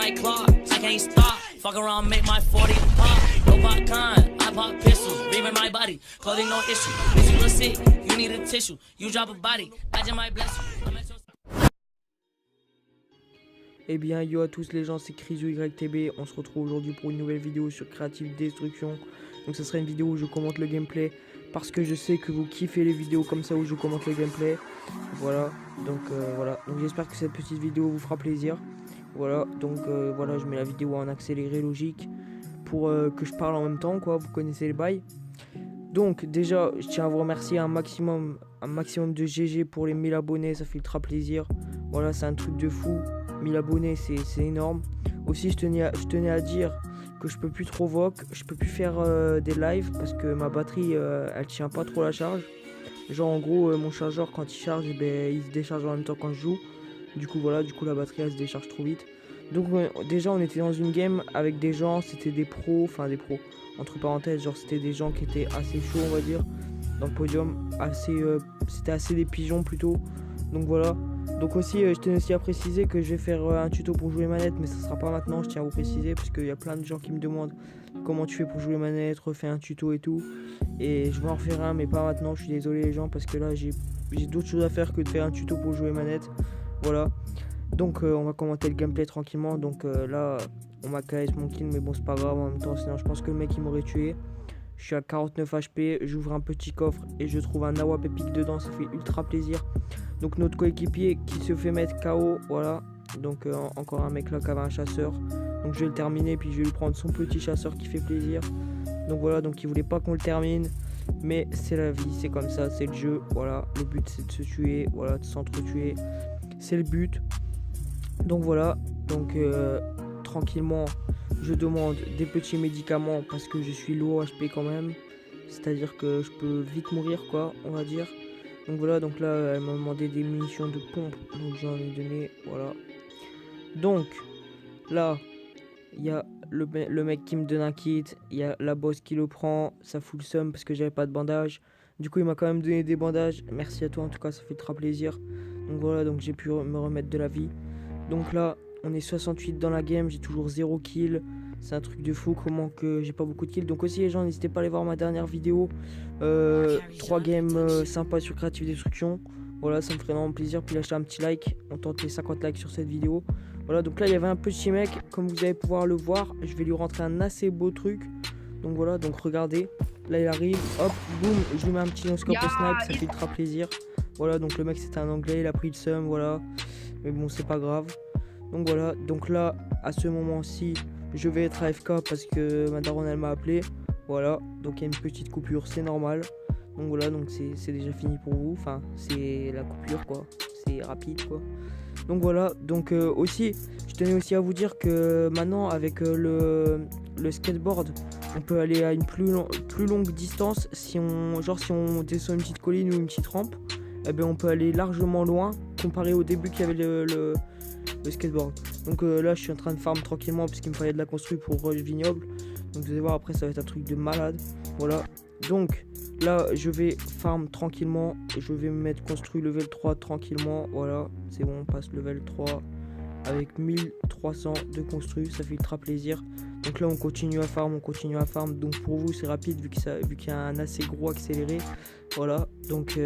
like Clark, I can't stop. Fuck around, make my 40 pop. No popcorn, I pop pistols. Leaving my body, clothing no issue. If you look sick, you need a tissue. You drop a body, I just might bless you. Eh bien yo à tous les gens, c'est ChrisYTB, on se retrouve aujourd'hui pour une nouvelle vidéo sur Creative Destruction. Donc ce sera une vidéo où je commente le gameplay, parce que je sais que vous kiffez les vidéos comme ça où je commente le gameplay. Voilà, donc j'espère que cette petite vidéo vous fera plaisir. Voilà, donc voilà, je mets la vidéo en accéléré logique pour que je parle en même temps, quoi, vous connaissez les bails. Donc déjà, je tiens à vous remercier un maximum de GG pour les 1000 abonnés, ça fait ultra plaisir. Voilà, c'est un truc de fou. 1000 abonnés, c'est énorme. Aussi, je tenais à dire que je peux plus trop voc, je peux plus faire des lives parce que ma batterie, elle tient pas trop la charge. Genre en gros, mon chargeur quand il charge, il se décharge en même temps quand je joue. Du coup voilà, la batterie elle se décharge trop vite. Donc déjà on était dans une game avec des gens, c'était des pros, entre parenthèses, genre c'était des gens qui étaient assez chauds on va dire, dans le podium, c'était assez des pigeons plutôt. Donc voilà. Donc aussi, je tenais aussi à préciser que je vais faire un tuto pour jouer manette, mais ça sera pas maintenant, je tiens à vous préciser, parce qu'il y a plein de gens qui me demandent comment tu fais pour jouer manette, refais un tuto et tout. Et je vais en refaire un, mais pas maintenant, je suis désolé les gens, parce que là j'ai d'autres choses à faire que de faire un tuto pour jouer manette. Voilà. Donc on va commenter le gameplay tranquillement. Donc là, on m'a KS mon kill, mais bon c'est pas grave en même temps, sinon je pense que le mec il m'aurait tué. Je suis à 49 HP, j'ouvre un petit coffre et je trouve un AWP épique dedans, ça fait ultra plaisir. Donc notre coéquipier qui se fait mettre KO, voilà. Donc encore un mec là qui avait un chasseur. Donc je vais le terminer puis je vais lui prendre son petit chasseur qui fait plaisir. Donc voilà, donc il voulait pas qu'on le termine. Mais c'est la vie, c'est comme ça, c'est le jeu. Voilà, le but c'est de se tuer, voilà, de s'entretuer. C'est le but. Donc voilà, donc tranquillement, je demande des petits médicaments parce que je suis low HP quand même. C'est-à-dire que je peux vite mourir quoi, on va dire. Donc voilà, donc là elle m'a demandé des munitions de pompe, donc j'en ai donné, voilà. Donc là, il y a le mec qui me donne un kit, il y a la boss qui le prend, ça fout le seum parce que j'avais pas de bandage. Du coup il m'a quand même donné des bandages, merci à toi en tout cas, ça fait très plaisir. Donc voilà, donc j'ai pu me remettre de la vie. Donc là, on est 68 dans la game, j'ai toujours 0 kill. C'est un truc de fou comment que j'ai pas beaucoup de kills. Donc aussi les gens, n'hésitez pas à aller voir ma dernière vidéo. 3 games sympas sur Creative Destruction. Voilà, ça me ferait vraiment plaisir. Puis lâcher un petit like, on tente les 50 likes sur cette vidéo. Voilà, donc là il y avait un petit mec, comme vous allez pouvoir le voir. Je vais lui rentrer un assez beau truc. Donc voilà, donc regardez. Là il arrive, hop, boum, je lui mets un petit no-scope au snipe, ça fait ultra plaisir. Voilà, donc le mec c'était un anglais, il a pris le seum, voilà. Mais bon, c'est pas grave. Donc voilà, donc là, à ce moment-ci, je vais être AFK parce que ma daronne elle m'a appelé. Voilà, donc il y a une petite coupure, c'est normal. Donc voilà, donc c'est déjà fini pour vous. Enfin, c'est la coupure quoi, c'est rapide quoi. Donc voilà, donc aussi, je tenais aussi à vous dire que maintenant avec le skateboard, on peut aller à une plus longue distance si on descend une petite colline ou une petite rampe. Eh ben on peut aller largement loin comparé au début qu'il y avait le skateboard. Donc là je suis en train de farm tranquillement parce qu'il me fallait de la construit pour Rush Vignoble. Donc vous allez voir après ça va être un truc de malade. Voilà. Donc là je vais farm tranquillement. Je vais me mettre construit level 3 tranquillement. Voilà. C'est bon, on passe level 3 avec 1300 de construit. Ça fait ultra plaisir. Donc là on continue à farm, Donc pour vous c'est rapide vu qu'il y a un assez gros accéléré. Voilà, donc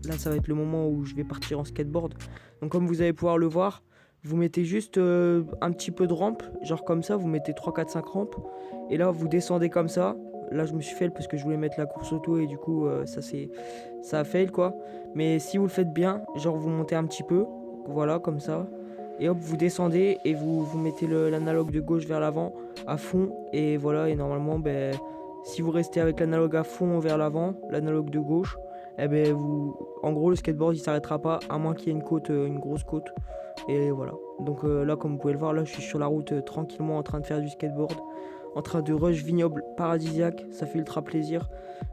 là ça va être le moment où je vais partir en skateboard. Donc comme vous allez pouvoir le voir, vous mettez juste un petit peu de rampe, genre comme ça, vous mettez 3, 4, 5 rampes. Et là vous descendez comme ça. Là je me suis fail parce que je voulais mettre la course auto et du coup ça a fail quoi. Mais si vous le faites bien, genre vous montez un petit peu, voilà comme ça. Et hop vous descendez et vous mettez l'analogue de gauche vers l'avant à fond. Et voilà, et normalement si vous restez avec l'analogue à fond vers l'avant, l'analogue de gauche, eh ben en gros le skateboard il s'arrêtera pas à moins qu'il y ait une côte, une grosse côte. Et voilà. Donc là comme vous pouvez le voir, là je suis sur la route tranquillement en train de faire du skateboard, en train de rush vignoble paradisiaque, ça fait ultra plaisir.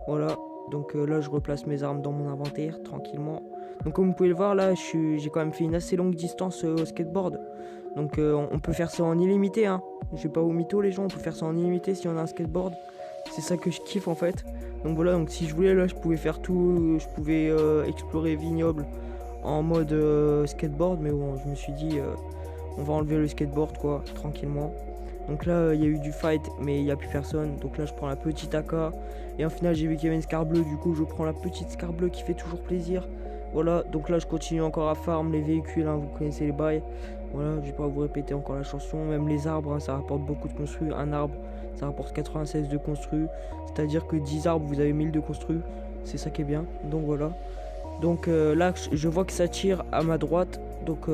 Voilà. Donc là je replace mes armes dans mon inventaire tranquillement. Donc comme vous pouvez le voir là, j'ai quand même fait une assez longue distance au skateboard. Donc on peut faire ça en illimité hein. Je vais pas au mytho les gens, on peut faire ça en illimité si on a un skateboard. C'est ça que je kiffe en fait. Donc voilà, donc si je voulais là je pouvais faire tout, je pouvais explorer Vignoble en mode skateboard, mais bon je me suis dit On va enlever le skateboard quoi, tranquillement. Donc là, il y a eu du fight, mais il n'y a plus personne. Donc là, je prends la petite AK. Et en final, j'ai vu qu'il y avait une Scar bleue. Du coup, je prends la petite Scar bleue qui fait toujours plaisir. Voilà, donc là, je continue encore à farm les véhicules. Hein, vous connaissez les bails. Voilà, je vais pas vous répéter encore la chanson. Même les arbres, hein, ça rapporte beaucoup de construits. Un arbre, ça rapporte 96 de construits. C'est-à-dire que 10 arbres, vous avez 1000 de construits. C'est ça qui est bien. Donc voilà. Donc là, je vois que ça tire à ma droite. Donc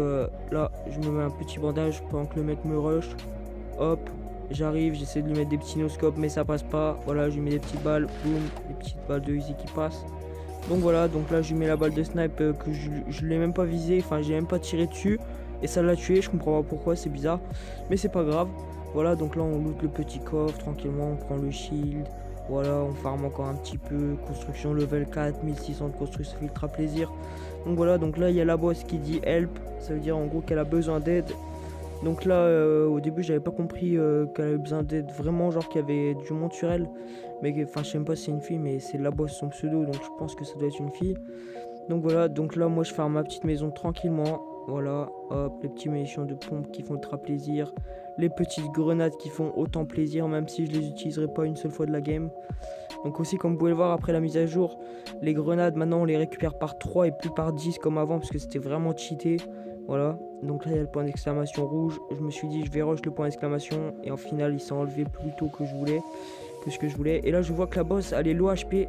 là, je me mets un petit bandage pendant que le mec me rush. Hop, j'arrive, j'essaie de lui mettre des petits no-scopes, mais ça passe pas. Voilà, je lui mets des petites balles, boum, des petites balles de Uzi qui passent. Donc voilà, donc là je lui mets la balle de snipe que je l'ai même pas visé, enfin j'ai même pas tiré dessus. Et ça l'a tué, je comprends pas pourquoi, c'est bizarre. Mais c'est pas grave. Voilà, donc là on loot le petit coffre tranquillement, on prend le shield. Voilà, on farm encore un petit peu. Construction level 4, 1600 de construction, ça fait ultra plaisir. Donc voilà, donc là il y a la boss qui dit help. Ça veut dire en gros qu'elle a besoin d'aide. Donc là, au début, j'avais pas compris qu'elle avait besoin d'aide vraiment, genre qu'il y avait du monde sur elle. Mais enfin, je sais même pas si c'est une fille, mais c'est la boss son pseudo, donc je pense que ça doit être une fille. Donc voilà, donc là, moi, je fais ma petite maison tranquillement. Voilà, hop, les petits munitions de pompe qui font ultra plaisir. Les petites grenades qui font autant plaisir, même si je les utiliserai pas une seule fois de la game. Donc aussi, comme vous pouvez le voir, après la mise à jour, les grenades, maintenant, on les récupère par 3 et plus par 10 comme avant, parce que c'était vraiment cheaté. Voilà, donc là il y a le point d'exclamation rouge. Je me suis dit je vais rush le point d'exclamation. Et en final il s'est enlevé plus tôt que ce que je voulais. Et là je vois que la boss elle est low HP.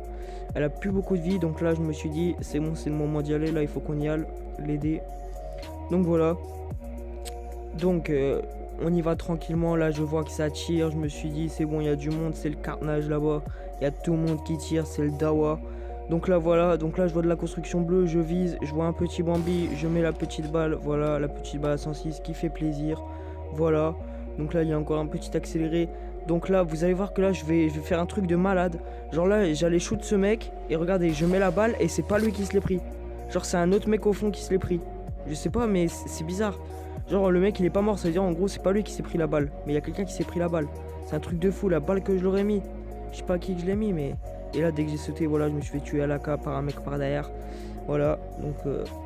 Elle a plus beaucoup de vie. Donc là je me suis dit c'est bon, c'est le moment d'y aller. Là il faut qu'on y aille, l'aider. Donc voilà. Donc on y va tranquillement. Là je vois que ça tire. Je me suis dit c'est bon, il y a du monde, c'est le carnage là-bas. Il y a tout le monde qui tire, c'est le dawa. Donc là voilà, donc là je vois de la construction bleue, je vise, je vois un petit Bambi, je mets la petite balle, voilà, la petite balle à 106 qui fait plaisir. Voilà, donc là il y a encore un petit accéléré. Donc là vous allez voir que là je vais faire un truc de malade. Genre là j'allais shoot ce mec et regardez, je mets la balle et c'est pas lui qui se l'est pris. Genre c'est un autre mec au fond qui se l'est pris. Je sais pas mais c'est bizarre. Genre le mec il est pas mort, ça veut dire en gros c'est pas lui qui s'est pris la balle. Mais il y a quelqu'un qui s'est pris la balle. C'est un truc de fou, la balle que je l'aurais mis. Je sais pas à qui que je l'ai mis mais... Et là dès que j'ai sauté, voilà, je me suis fait tuer à l'AK par un mec par derrière. Voilà, donc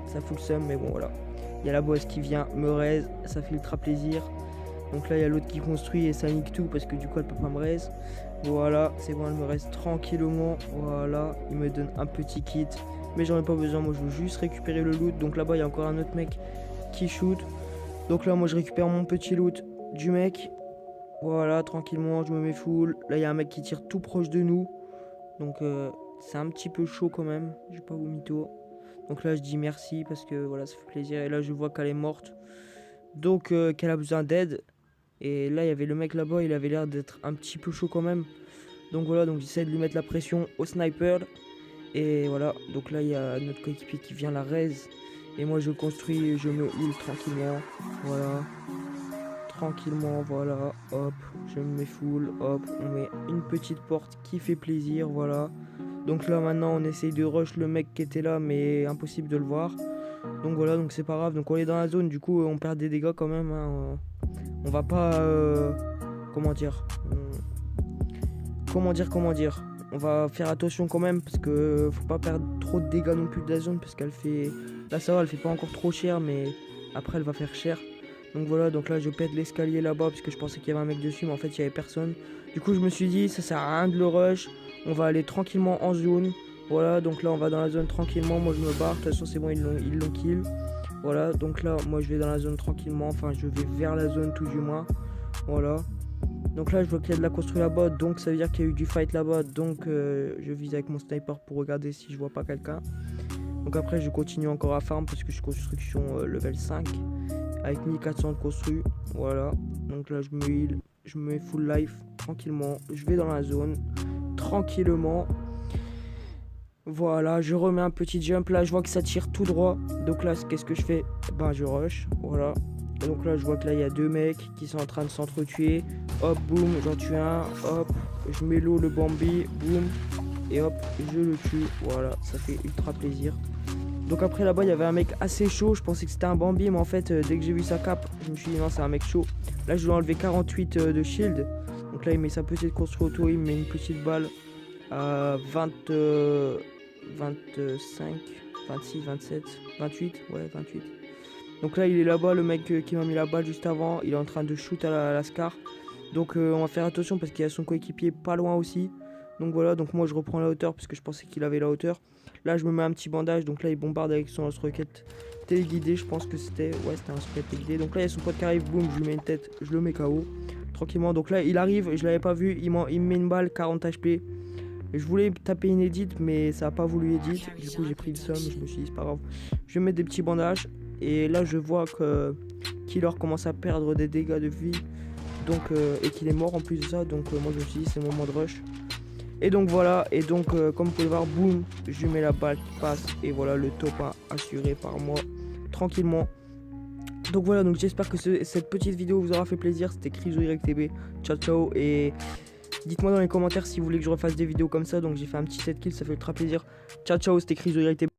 ça fout le seum, mais bon voilà. Il y a la boss qui vient me raise, ça fait ultra plaisir. Donc là il y a l'autre qui construit et ça nique tout parce que du coup elle peut pas me raise. Voilà, c'est bon, elle me reste tranquillement. Voilà, il me donne un petit kit. Mais j'en ai pas besoin, moi je veux juste récupérer le loot. Donc là-bas il y a encore un autre mec qui shoot. Donc là moi je récupère mon petit loot du mec. Voilà, tranquillement, je me mets full. Là il y a un mec qui tire tout proche de nous. Donc c'est un petit peu chaud quand même, je vais pas vous mytho. Donc là je dis merci parce que voilà ça fait plaisir. Et là je vois qu'elle est morte. Donc qu'elle a besoin d'aide. Et là il y avait le mec là-bas, il avait l'air d'être un petit peu chaud quand même. Donc voilà, donc j'essaie de lui mettre la pression au sniper. Et voilà, donc là il y a notre coéquipier qui vient la raise. Et moi je construis, je me heal tranquillement. Voilà. Tranquillement, voilà, hop, je me mets full, hop, on met une petite porte qui fait plaisir, voilà. Donc là maintenant on essaye de rush le mec qui était là mais impossible de le voir. Donc voilà, donc c'est pas grave, donc on est dans la zone, du coup on perd des dégâts quand même, hein. On va pas, comment dire, on va faire attention quand même parce que faut pas perdre trop de dégâts non plus de la zone parce qu'elle fait, là ça va, elle fait pas encore trop cher mais après elle va faire cher. Donc voilà, donc là je pète l'escalier là-bas parce que je pensais qu'il y avait un mec dessus mais en fait il y avait personne. Du coup je me suis dit ça sert à rien de le rush, on va aller tranquillement en zone. Voilà, donc là on va dans la zone tranquillement, moi je me barre, de toute façon c'est bon, ils l'ont kill. Voilà, donc là moi je vais dans la zone tranquillement, enfin je vais vers la zone tout du moins. Voilà. Donc là je vois qu'il y a de la construction là-bas, donc ça veut dire qu'il y a eu du fight là-bas, donc je vise avec mon sniper pour regarder si je vois pas quelqu'un. Donc après je continue encore à farm parce que je suis construction level 5. Avec 1400 de construit, voilà. Donc là je me heal, je me mets full life tranquillement. Je vais dans la zone tranquillement. Voilà, je remets un petit jump. Là je vois que ça tire tout droit. Donc là qu'est-ce que je fais? Ben je rush, voilà. Et donc là je vois que là il y a deux mecs qui sont en train de s'entretuer. Hop, boum, j'en tue un. Hop, je mets l'eau, le Bambi, boum. Et hop, je le tue. Voilà, ça fait ultra plaisir. Donc après là-bas il y avait un mec assez chaud, je pensais que c'était un Bambi mais en fait dès que j'ai vu sa cape je me suis dit non c'est un mec chaud. Là je lui ai enlevé 48 de shield. Donc là il met sa petite construction auto, il me met une petite balle à 25, 26, 27, 28, ouais 28. Donc là il est là-bas, le mec qui m'a mis la balle juste avant, il est en train de shoot à la Scar. Donc on va faire attention parce qu'il y a son coéquipier pas loin aussi. Donc voilà, donc moi je reprends la hauteur parce que je pensais qu'il avait la hauteur. Là je me mets un petit bandage, donc là il bombarde avec son lance-roquette téléguidé, je pense que c'était... Ouais, c'était un lance-roquette téléguidé. Donc là il y a son pote qui arrive, boum, je lui mets une tête, je le mets KO. Tranquillement, donc là il arrive, je l'avais pas vu, il me met une balle, 40 HP. Je voulais taper une edit, mais ça a pas voulu edit. Du coup j'ai pris le somme, je me suis dit c'est pas grave. Je vais mettre des petits bandages. Et là je vois que Killer commence à perdre des dégâts de vie. Donc, et qu'il est mort en plus de ça. Donc moi je me suis dit c'est le moment de rush. Et donc voilà, et donc comme vous pouvez le voir, boum, je mets la balle qui passe. Et voilà le top 1 assuré par moi, tranquillement. Donc voilà, donc j'espère que cette petite vidéo vous aura fait plaisir. C'était ChrisOYTB, ciao ciao. Et dites-moi dans les commentaires si vous voulez que je refasse des vidéos comme ça. Donc j'ai fait un petit 7 kills, ça fait ultra plaisir. Ciao ciao, c'était ChrisOYTB.